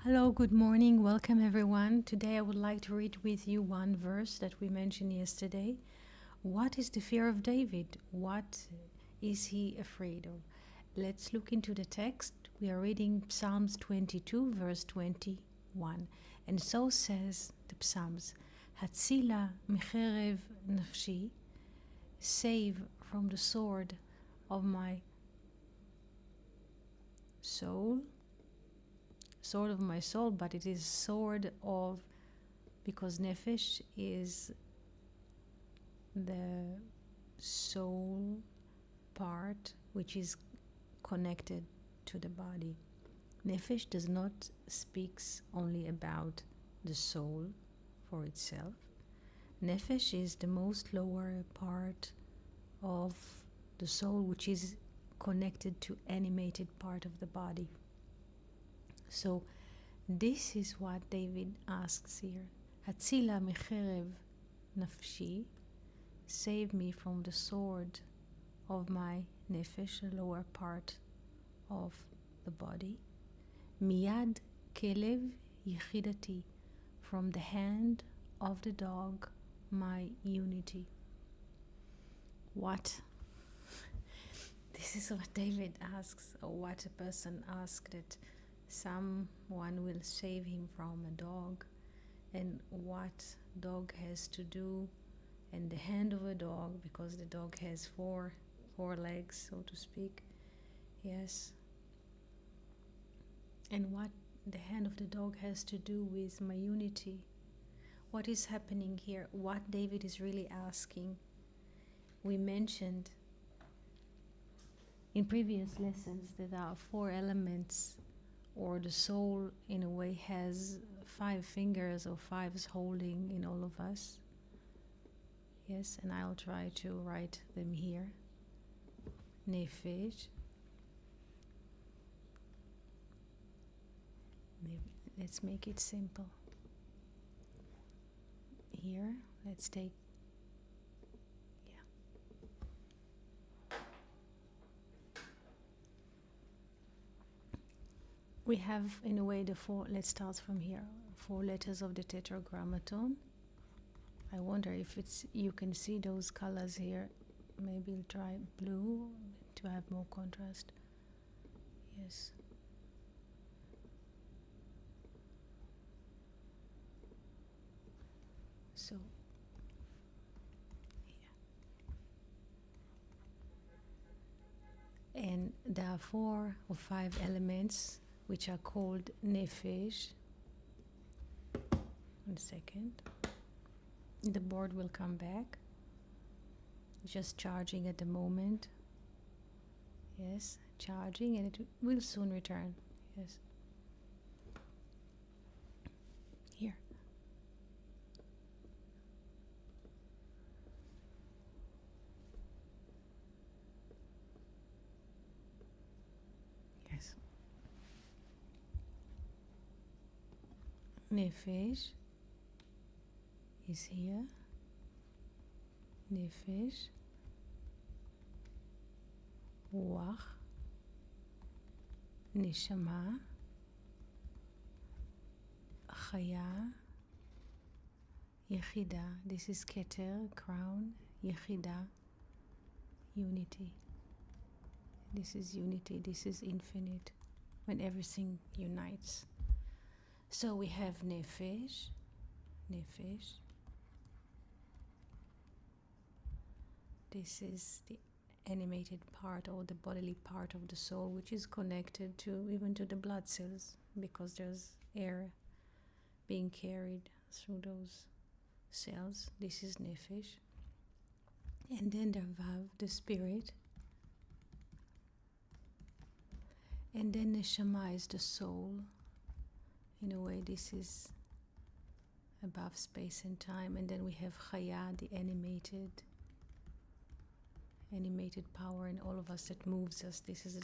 Hello, good morning, welcome everyone. Today I would like to read with you one verse that we mentioned yesterday. What is the fear of David? What is he afraid of? Let's look into the text. We are reading Psalms 22, verse 21. And so says the Psalms, Hatzila mecherev nafshi, save from the sword of my soul, sword of my soul, but it is sword of, because nefesh is the soul part which is connected to the body. Nefesh does not speaks only about the soul for itself. Nefesh is the most lower part of the soul, which is connected to animated part of the body. So this is what David asks here. Hatzila mecherev nafshi, save me from the sword of my nefesh, the lower part of the body. Miyad kelev yechidati, from the hand of the dog, my unity. What? This is what David asks, or what a person asks, that someone will save him from a dog, and what dog has to do, and the hand of a dog, because the dog has four legs, so to speak. Yes. And what the hand of the dog has to do with my unity. What is happening here? What David is really asking. We mentioned in previous lessons that there are 4 elements, or the soul in a way has 5 fingers or 5s holding in all of us. Yes, and I'll try to write them here. Nefesh. Maybe let's make it simple. Here, let's take, we have in a way the 4, let's start from here, 4 letters of the tetragrammaton. I wonder if you can see those colors here. Maybe I'll try blue to have more contrast. Yes. So, yeah. And there are 4 or 5 elements which are called nefesh. 1 second. The board will come back. Just charging at the moment. Yes, charging, and it will soon return. Yes. Here. Yes. Nefesh is here. Nefesh. Ruach. Neshama. Chaya. Yechida. This is Keter, crown. Yechida, unity. This is unity. This is infinite, when everything unites. So we have nefesh. Nefesh. This is the animated part, or the bodily part of the soul, which is connected to even to the blood cells, because there's air being carried through those cells. This is nefesh. And then the vav, the spirit. And then neshama is the soul. In a way, this is above space and time. And then we have chaya, the animated power in all of us that moves us. This is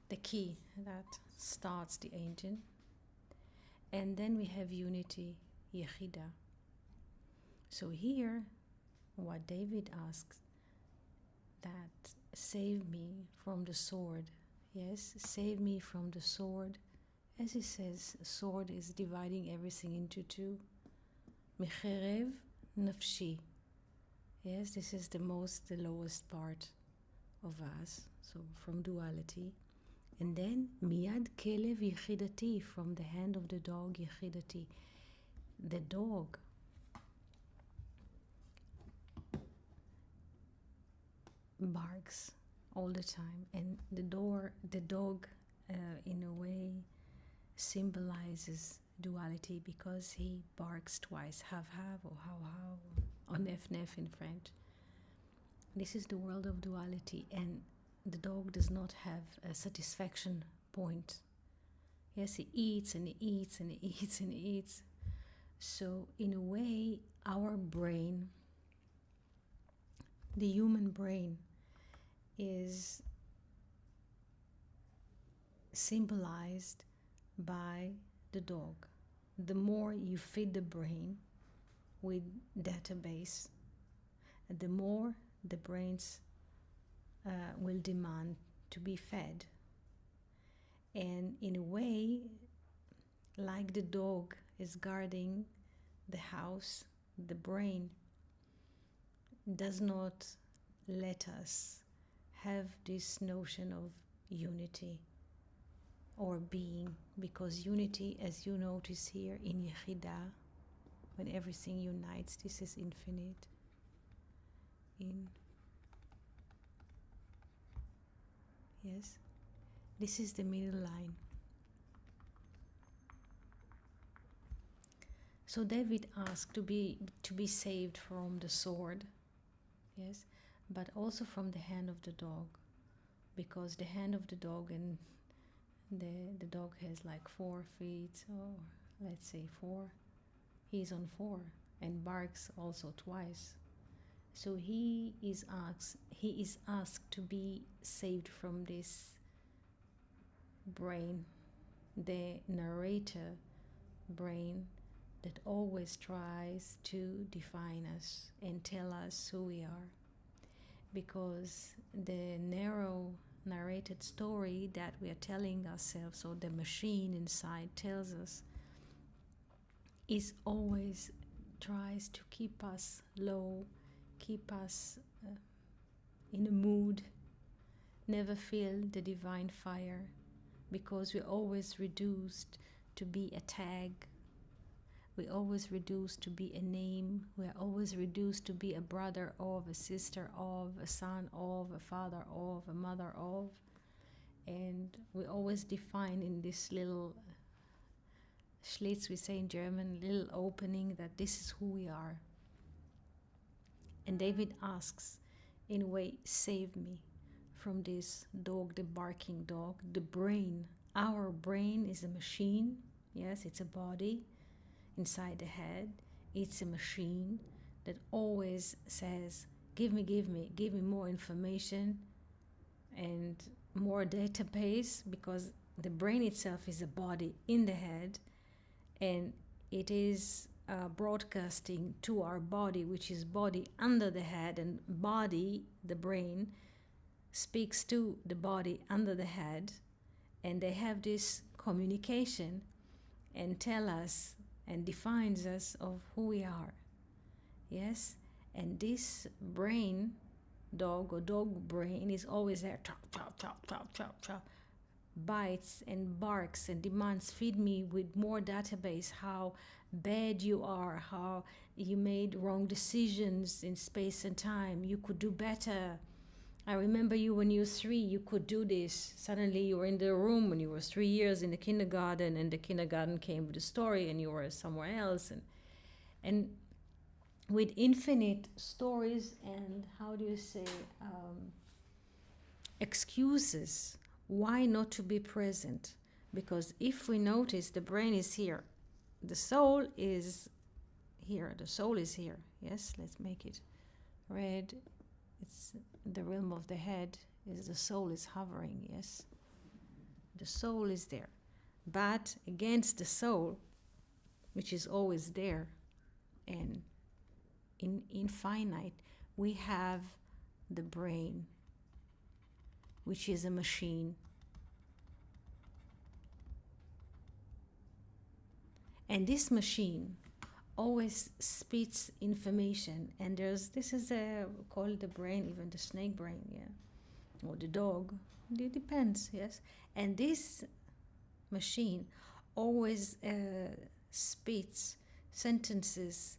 the key that starts the engine. And then we have unity, yechida. So here, what David asks, that save me from the sword. Yes, save me from the sword as it says, sword is dividing everything into two. Mecherev nafshi. Yes, this is the lowest part of us, so from duality. And then miyad kelev yechidati, from the hand of the dog yechidati. The dog barks all the time, and the dog in a way symbolizes duality because he barks twice, have or how, or nef in French. This is the world of duality, and the dog does not have a satisfaction point. Yes, he eats and he eats and he eats and he eats. So in a way, our brain, the human brain, is symbolized by the dog. The more you feed the brain with database, the more the brains will demand to be fed. And in a way, like the dog is guarding the house, the brain does not let us have this notion of unity or being, because unity, as you notice here in Yechida, when everything unites, this is infinite. Yes, this is the middle line. So David asked to be saved from the sword, yes, but also from the hand of the dog, because the hand of the dog, and the dog has like 4 feet, or let's say 4. He's on 4 and barks also twice. So he is asked to be saved from this brain, the narrator brain that always tries to define us and tell us who we are. Because the narrated story that we are telling ourselves, or the machine inside tells us, is always tries to keep us low, keep us in a mood, never feel the divine fire, because we're always reduced to be a tag. We're always reduced to be a name. We're always reduced to be a brother of, a sister of, a son of, a father of, a mother of. And we always define in this little Schlitz, we say in German, little opening, that this is who we are. And David asks, in a way, save me from this dog, the barking dog, the brain. Our brain is a machine. Yes, it's a body inside the head. It's a machine that always says, give me more information and more database, because the brain itself is a body in the head, and it is broadcasting to our body, which is body under the head, and body, the brain, speaks to the body under the head, and they have this communication and tell us and defines us of who we are. Yes, and this brain, dog or dog brain, is always there, chow, bites and barks and demands, feed me with more database, how bad you are, how you made wrong decisions in space and time, you could do better. I remember you when you were 3, you could do this. Suddenly you were in the room when you were 3 years in the kindergarten, and the kindergarten came with a story and you were somewhere else. And with infinite stories and, how do you say, excuses why not to be present. Because if we notice, the brain is here, the soul is here, yes, let's make it red. It's the realm of the head, is the soul is hovering, yes, the soul is there, but against the soul, which is always there and in infinite, we have the brain, which is a machine. And this machine always spits information, and this is called the brain, even the snake brain, or the dog. It depends, yes. And this machine always spits sentences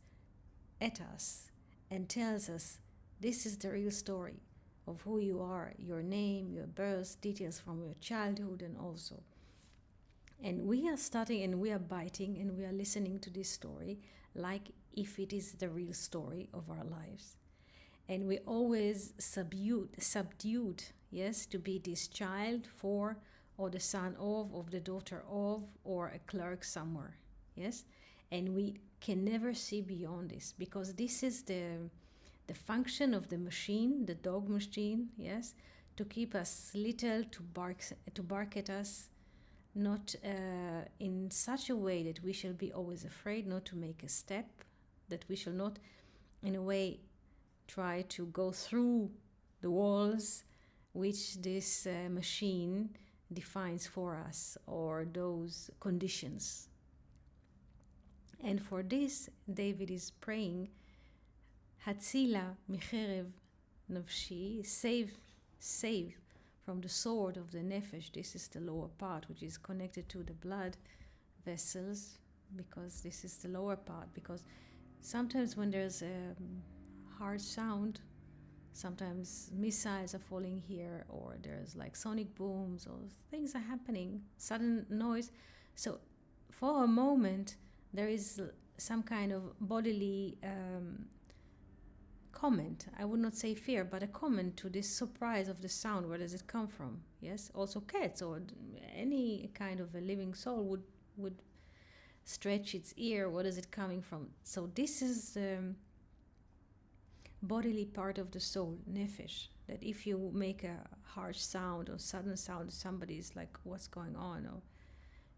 at us and tells us this is the real story of who you are, your name, your birth, details from your childhood, and also. And we are starting and we are biting and we are listening to this story like if it is the real story of our lives. And we always subdued, yes, to be this child for, or the son of the daughter of, or a clerk somewhere, yes. And we can never see beyond this, because this is the function of the machine, the dog machine, yes, to keep us little, to bark at us, not in such a way that we shall be always afraid not to make a step, that we shall not, in a way, try to go through the walls which this machine defines for us, or those conditions. And for this, David is praying, Hatzila micherev nafshi, save from the sword of the nefesh. This is the lower part, which is connected to the blood vessels, because this is the lower part. Because sometimes when there's a hard sound, sometimes missiles are falling here, or there's like sonic booms, or things are happening, sudden noise. So for a moment, there is some kind of bodily comment. I would not say fear, but a comment to this surprise of the sound. Where does it come from? Yes, also cats or any kind of a living soul would stretch its ear. What is it coming from? So this is bodily part of the soul, nefesh, that if you make a harsh sound or sudden sound, somebody is like, what's going on? Or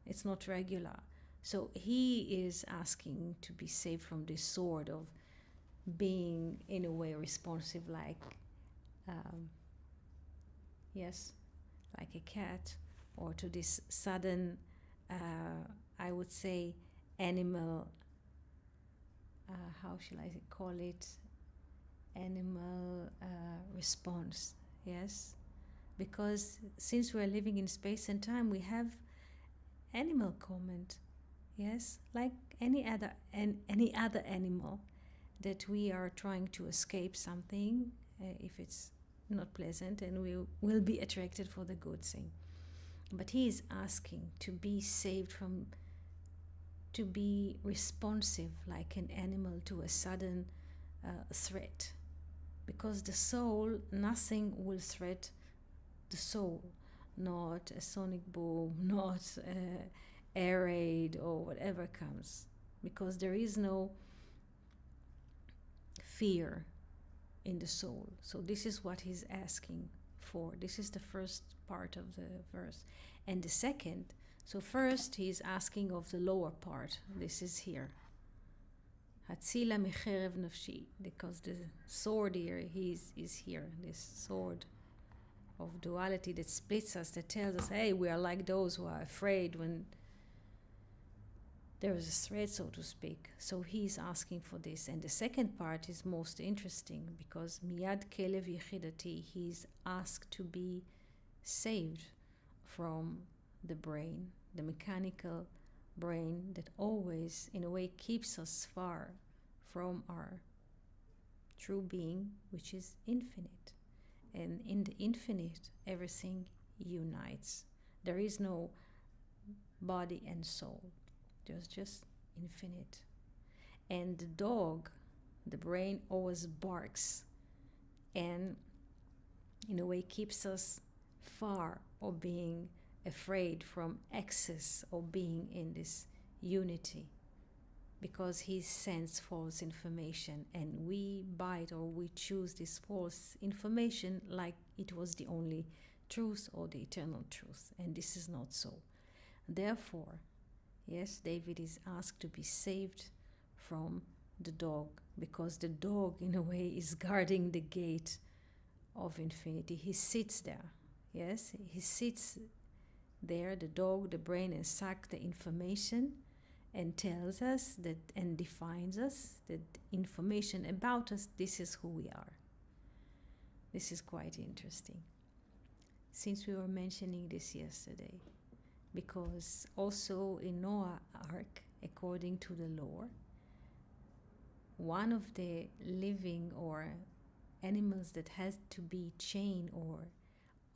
it's not regular. So he is asking to be saved from this sword of being in a way responsive, like yes, like a cat, or to this sudden I would say animal, how shall I call it, animal response, yes, because since we're living in space and time, we have animal comment, yes, like any other animal, that we are trying to escape something if it's not pleasant, and we will be attracted for the good thing. But he is asking to be saved from, to be responsive like an animal to a sudden threat, because the soul, nothing will threat the soul, not a sonic boom, not air raid or whatever comes, because there is no fear in the soul. So this is what he's asking for. This is the first part of the verse. And the second, so first he's asking of the lower part. This is here. Hatzila micherev nafshi, because the sword here is here, this sword of duality that splits us, that tells us, hey, we are like those who are afraid when there is a threat, so to speak. So he's asking for this. And the second part is most interesting, because miyad kelev yechidati, he's asked to be saved from the brain, the mechanical brain that always, in a way, keeps us far from our true being, which is infinite. And in the infinite, everything unites. There is no body and soul. There's just infinite. And the dog, the brain, always barks and in a way keeps us far, or being afraid from excess, or being in this unity, because he sends false information and we bite, or we choose this false information like it was the only truth or the eternal truth, and this is not so. Therefore, yes, David is asked to be saved from the dog, because the dog, in a way, is guarding the gate of infinity. He sits there, yes, he sits there, the dog, the brain, and suck the information, and tells us that and defines us, that information about us, this is who we are. This is quite interesting. Since we were mentioning this yesterday, because also in Noah's Ark, according to the lore, one of the living or animals that has to be chained or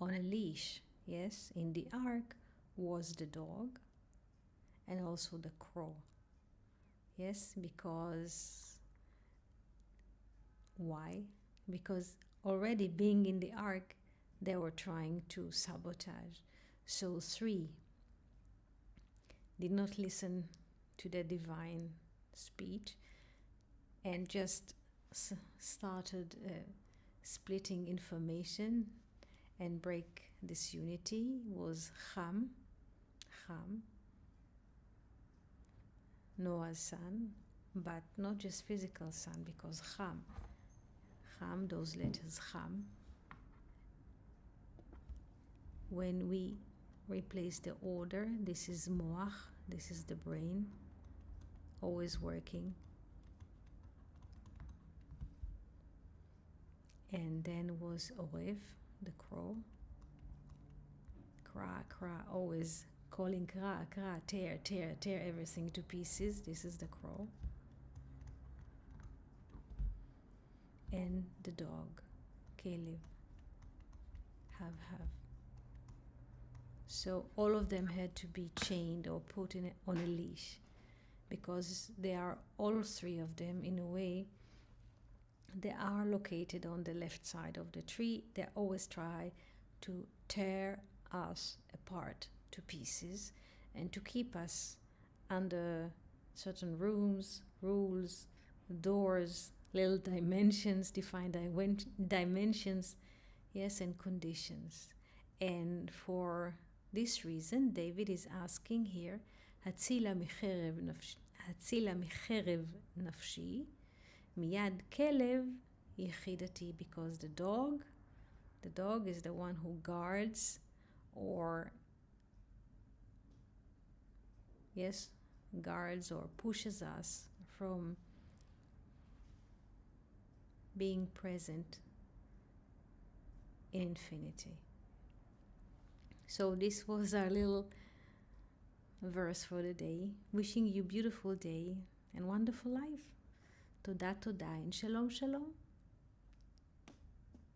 on a leash, yes, in the ark was the dog and also the crow. Yes, because why? Because already being in the ark, they were trying to sabotage. So 3 did not listen to the divine speech and just started splitting information and break this unity. Was Ham, Noah's son, but not just physical son, because Ham, those letters Ham, when we replace the order, this is Moach, this is the brain, always working. And then was Orev, the crow. Kra, always calling Kra, tear everything to pieces. This is the crow. And the dog, Kelev, have. So all of them had to be chained or put on a leash, because they are, all 3 of them, in a way, they are located on the left side of the tree. They always try to tear us apart to pieces and to keep us under certain rooms, rules, doors, little dimensions, defined dimensions, yes, and conditions. And for this reason, David is asking here, Hatzila micherev nafshi, miyad kelev yechidati, because the dog is the one who guards or pushes us from being present in infinity. So this was our little verse for the day. Wishing you beautiful day and wonderful life. Toda and shalom.